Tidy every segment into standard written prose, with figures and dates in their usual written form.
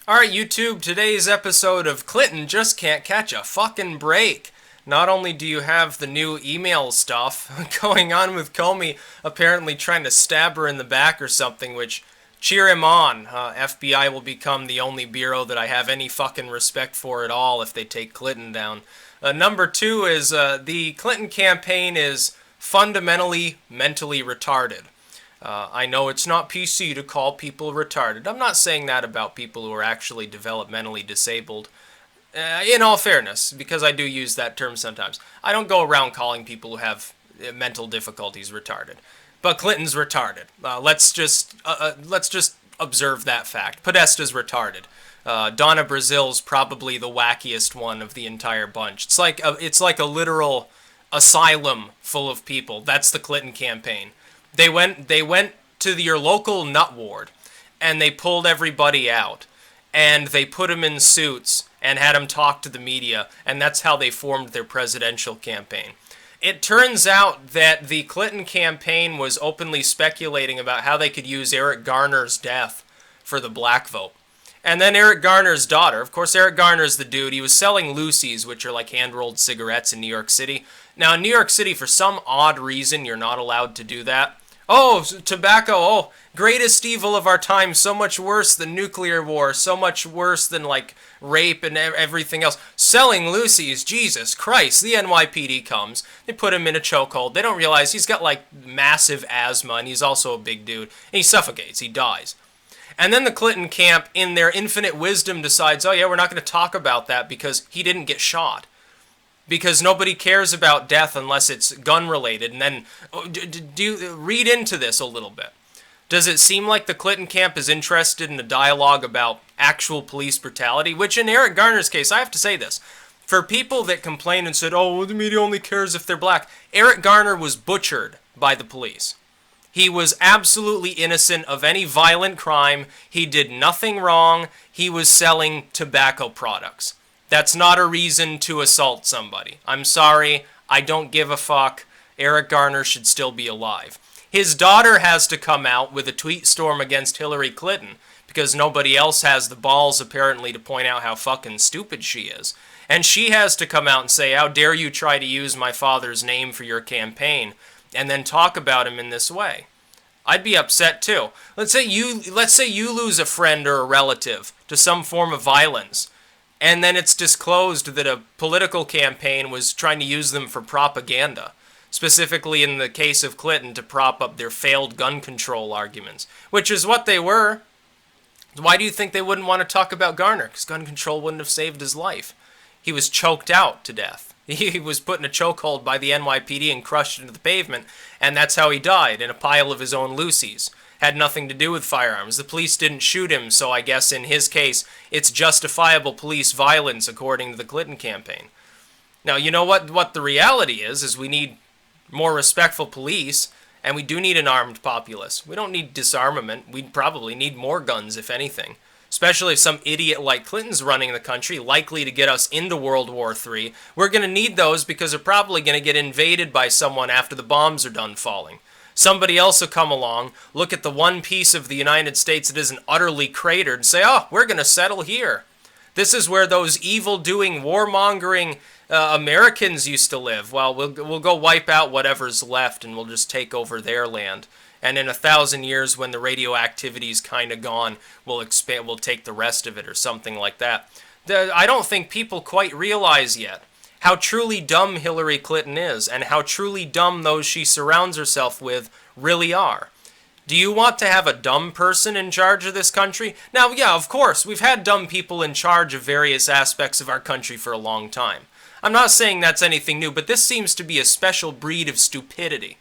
Alright, YouTube, today's episode of Clinton just can't catch a fucking break. Not only do you have the new email stuff going on with Comey apparently trying to stab her in the back or something, which, cheer him on. FBI will become the only bureau that I have any fucking respect for at all if they take Clinton down. Number two is the Clinton campaign is fundamentally mentally retarded. I know it's not PC to call people retarded. I'm not saying that about people who are actually developmentally disabled. In all fairness, because I do use that term sometimes. I don't go around calling people who have mental difficulties retarded. But Clinton's retarded. Let's just observe that fact. Podesta's retarded. Donna Brazil's probably the wackiest one of the entire bunch. It's like a literal asylum full of people. That's the Clinton campaign. They went to your local nut ward, and they pulled everybody out, and they put them in suits and had them talk to the media, and that's how they formed their presidential campaign. It turns out that the Clinton campaign was openly speculating about how they could use Eric Garner's death for the black vote. And then Eric Garner's daughter, of course Eric Garner's the dude, he was selling Lucy's, which are like hand-rolled cigarettes in New York City. Now in New York City, for some odd reason, you're not allowed to do that. Oh, tobacco, oh, greatest evil of our time, so much worse than nuclear war, so much worse than, like, rape and everything else. Selling Lucy's, Jesus Christ, the NYPD comes, they put him in a chokehold, they don't realize he's got, like, massive asthma, and he's also a big dude, and he suffocates, he dies. And then the Clinton camp, in their infinite wisdom, decides, oh yeah, we're not going to talk about that because he didn't get shot. Because nobody cares about death unless it's gun-related. And then, read into this a little bit. Does it seem like the Clinton camp is interested in a dialogue about actual police brutality? Which, in Eric Garner's case, I have to say this. For people that complain and said, oh, well, the media only cares if they're black, Eric Garner was butchered by the police. He was absolutely innocent of any violent crime. He did nothing wrong. He was selling tobacco products. That's not a reason to assault somebody. I'm sorry, I don't give a fuck. Eric Garner should still be alive. His daughter has to come out with a tweet storm against Hillary Clinton because nobody else has the balls apparently to point out how fucking stupid she is. And she has to come out and say, how dare you try to use my father's name for your campaign and then talk about him in this way. I'd be upset too. Let's say you lose a friend or a relative to some form of violence. And then it's disclosed that a political campaign was trying to use them for propaganda, specifically in the case of Clinton to prop up their failed gun control arguments, which is what they were. Why do you think they wouldn't want to talk about Garner? Because gun control wouldn't have saved his life. He was choked out to death. He was put in a chokehold by the NYPD and crushed into the pavement, and that's how he died, in a pile of his own Lucy's. Had nothing to do with firearms. The police didn't shoot him, so I guess in his case, it's justifiable police violence according to the Clinton campaign. Now, you know what the reality is we need more respectful police, and we do need an armed populace. We don't need disarmament. We probably need more guns, if anything. Especially if some idiot like Clinton's running the country, likely to get us into World War III. We're going to need those because they're probably going to get invaded by someone after the bombs are done falling. Somebody else will come along, look at the one piece of the United States that isn't utterly cratered, and say, oh, we're going to settle here. This is where those evil-doing, warmongering Americans used to live. Well, we'll go wipe out whatever's left, and we'll just take over their land. And in 1,000 years, when the radioactivity's kind of gone, we'll take the rest of it, or something like that. I don't think people quite realize yet how truly dumb Hillary Clinton is, and how truly dumb those she surrounds herself with really are. Do you want to have a dumb person in charge of this country? Now, yeah, of course, we've had dumb people in charge of various aspects of our country for a long time. I'm not saying that's anything new, but this seems to be a special breed of stupidity.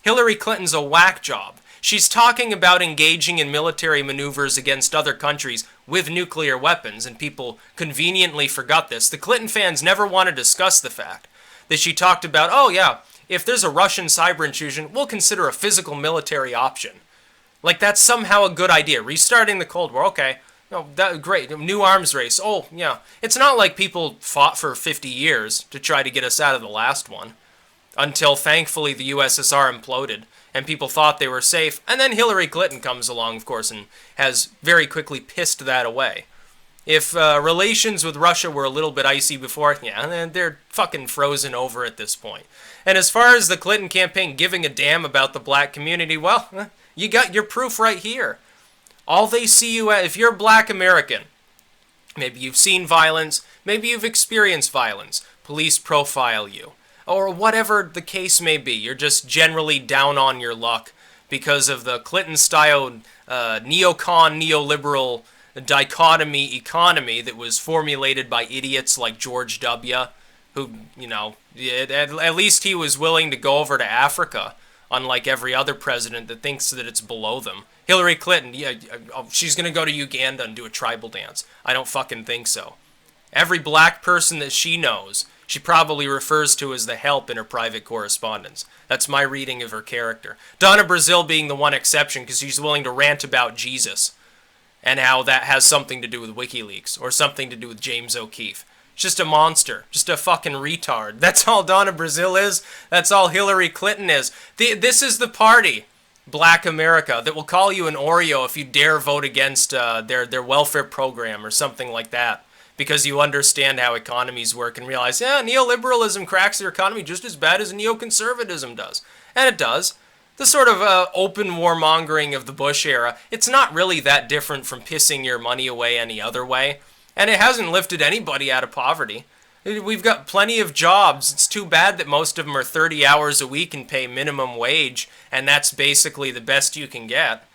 Hillary Clinton's a whack job. She's talking about engaging in military maneuvers against other countries with nuclear weapons, and people conveniently forgot this. The Clinton fans never want to discuss the fact that she talked about, oh yeah, if there's a Russian cyber intrusion, we'll consider a physical military option. Like that's somehow a good idea. Restarting the Cold War, okay. No, great. New arms race. Oh, yeah. It's not like people fought for 50 years to try to get us out of the last one. Until, thankfully, the USSR imploded, and people thought they were safe. And then Hillary Clinton comes along, of course, and has very quickly pissed that away. If relations with Russia were a little bit icy before, yeah, then they're fucking frozen over at this point. And as far as the Clinton campaign giving a damn about the black community, well, you got your proof right here. All they see you as, if you're a black American, maybe you've seen violence, maybe you've experienced violence, police profile you, or whatever the case may be, you're just generally down on your luck because of the Clinton-style neocon, neoliberal dichotomy economy that was formulated by idiots like George W., who, you know, at least he was willing to go over to Africa, unlike every other president that thinks that it's below them. Hillary Clinton, yeah, she's going to go to Uganda and do a tribal dance. I don't fucking think so. Every black person that she knows, she probably refers to as the help in her private correspondence. That's my reading of her character. Donna Brazile being the one exception because she's willing to rant about Jesus and how that has something to do with WikiLeaks or something to do with James O'Keefe. Just a monster. Just a fucking retard. That's all Donna Brazile is. That's all Hillary Clinton is. This is the party, Black America, that will call you an Oreo if you dare vote against their welfare program or something like that. Because you understand how economies work and realize, yeah, neoliberalism cracks their economy just as bad as neoconservatism does. And it does. The sort of open warmongering of the Bush era, it's not really that different from pissing your money away any other way. And it hasn't lifted anybody out of poverty. We've got plenty of jobs. It's too bad that most of them are 30 hours a week and pay minimum wage, and that's basically the best you can get.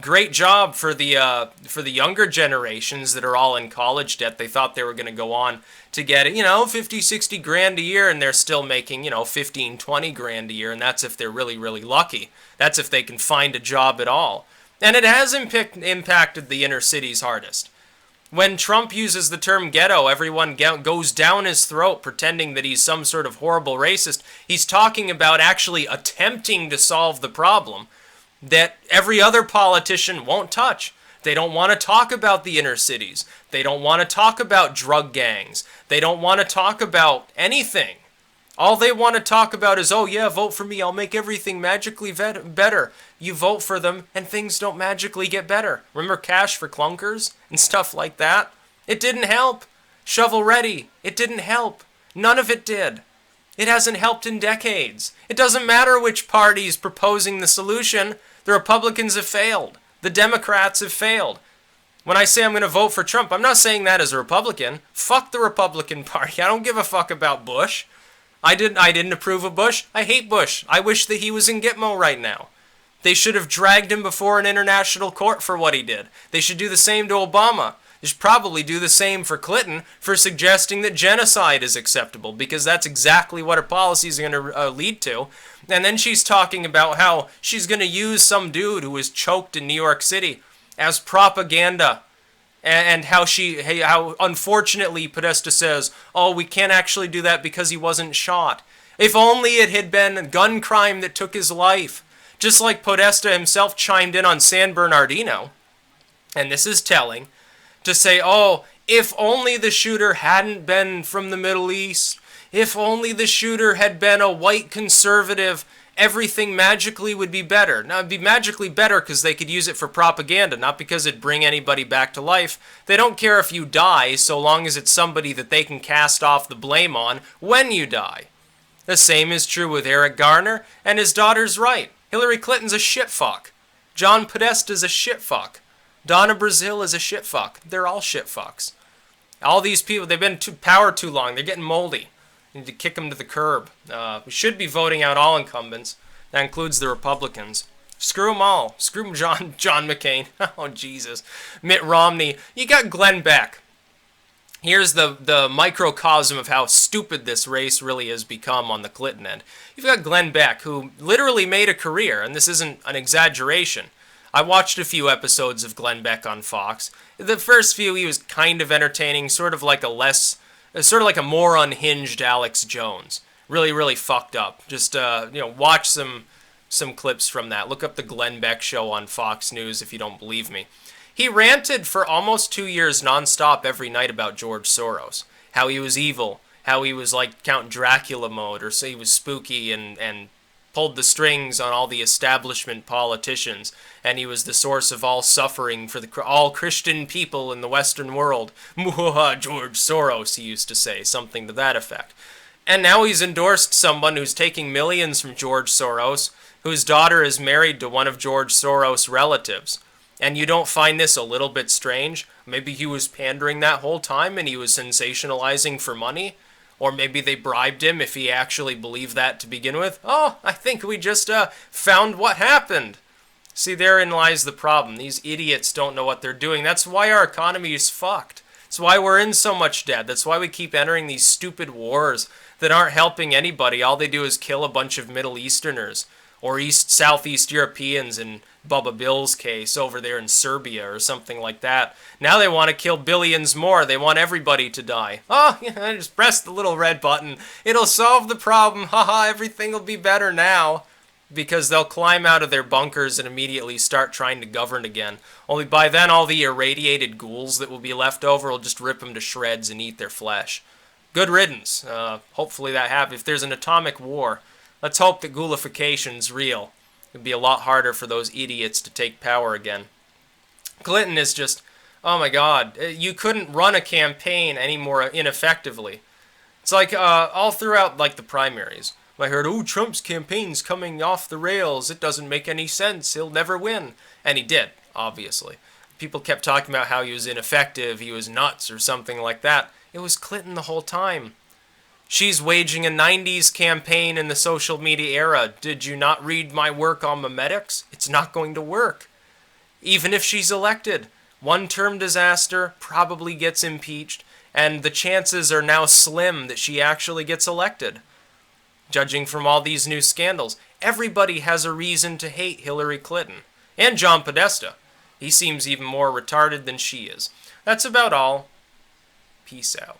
Great job for the younger generations that are all in college debt. They thought they were going to go on to get, 50, 60 grand a year, and they're still making, 15, 20 grand a year, and that's if they're really, really lucky. That's if they can find a job at all. And it has impacted the inner cities hardest. When Trump uses the term ghetto, everyone goes down his throat pretending that he's some sort of horrible racist. He's talking about actually attempting to solve the problem that every other politician won't touch. They don't want to talk about the inner cities. They don't want to talk about drug gangs. They don't want to talk about anything. All they want to talk about is, oh yeah, vote for me, I'll make everything magically better. You vote for them, and things don't magically get better. Remember cash for clunkers and stuff like that? It didn't help. Shovel ready. It didn't help. None of it did. It hasn't helped in decades. It doesn't matter which party's proposing the solution. The Republicans have failed. The Democrats have failed. When I say I'm going to vote for Trump, I'm not saying that as a Republican. Fuck the Republican Party. I don't give a fuck about Bush. I didn't approve of Bush. I hate Bush. I wish that he was in Gitmo right now. They should have dragged him before an international court for what he did. They should do the same to Obama. They should probably do the same for Clinton for suggesting that genocide is acceptable, because that's exactly what her policies are going to lead to. And then she's talking about how she's going to use some dude who was choked in New York City as propaganda. And how unfortunately Podesta says, oh, we can't actually do that because he wasn't shot. If only it had been a gun crime that took his life. Just like Podesta himself chimed in on San Bernardino, and this is telling, to say, oh, if only the shooter hadn't been from the Middle East, if only the shooter had been a white conservative, everything magically would be better. Now, it'd be magically better because they could use it for propaganda, not because it'd bring anybody back to life. They don't care if you die, so long as it's somebody that they can cast off the blame on when you die. The same is true with Eric Garner, and his daughter's right. Hillary Clinton's a shitfuck. John Podesta's a shitfuck. Donna Brazile is a shitfuck. They're all shitfucks. All these people, they've been in power too long. They're getting moldy. We need to kick them to the curb. We should be voting out all incumbents. That includes the Republicans. Screw them all. Screw John McCain. Oh, Jesus. Mitt Romney. You got Glenn Beck. Here's the microcosm of how stupid this race really has become on the Clinton end. You've got Glenn Beck, who literally made a career, and this isn't an exaggeration. I watched a few episodes of Glenn Beck on Fox. The first few, he was kind of entertaining, sort of like a more unhinged Alex Jones. Really, really fucked up. Just, watch some clips from that. Look up the Glenn Beck show on Fox News if you don't believe me. He ranted for almost 2 years nonstop every night about George Soros. How he was evil. How he was like Count Dracula mode, or say he was spooky and pulled the strings on all the establishment politicians, and he was the source of all suffering for all Christian people in the Western world. Muhaha, George Soros, he used to say, something to that effect. And now he's endorsed someone who's taking millions from George Soros, whose daughter is married to one of George Soros' relatives. And you don't find this a little bit strange? Maybe he was pandering that whole time and he was sensationalizing for money? Or maybe they bribed him if he actually believed that to begin with? Oh, I think we just found what happened. See, therein lies the problem. These idiots don't know what they're doing. That's why our economy is fucked. That's why we're in so much debt. That's why we keep entering these stupid wars that aren't helping anybody. All they do is kill a bunch of Middle Easterners. Or Southeast Europeans in Bubba Bill's case over there in Serbia or something like that. Now they want to kill billions more. They want everybody to die. Oh, yeah, just press the little red button. It'll solve the problem. Haha, everything will be better now. Because they'll climb out of their bunkers and immediately start trying to govern again. Only by then all the irradiated ghouls that will be left over will just rip them to shreds and eat their flesh. Good riddance. Hopefully that happens. If there's an atomic war, let's hope that ghoulification's real. It'd be a lot harder for those idiots to take power again. Clinton is just, oh my god, you couldn't run a campaign any more ineffectively. It's like all throughout like the primaries. I heard, oh, Trump's campaign's coming off the rails. It doesn't make any sense. He'll never win. And he did, obviously. People kept talking about how he was ineffective, he was nuts or something like that. It was Clinton the whole time. She's waging a 90s campaign in the social media era. Did you not read my work on memetics? It's not going to work. Even if she's elected. One-term disaster, probably gets impeached, and the chances are now slim that she actually gets elected. Judging from all these new scandals, everybody has a reason to hate Hillary Clinton. And John Podesta. He seems even more retarded than she is. That's about all. Peace out.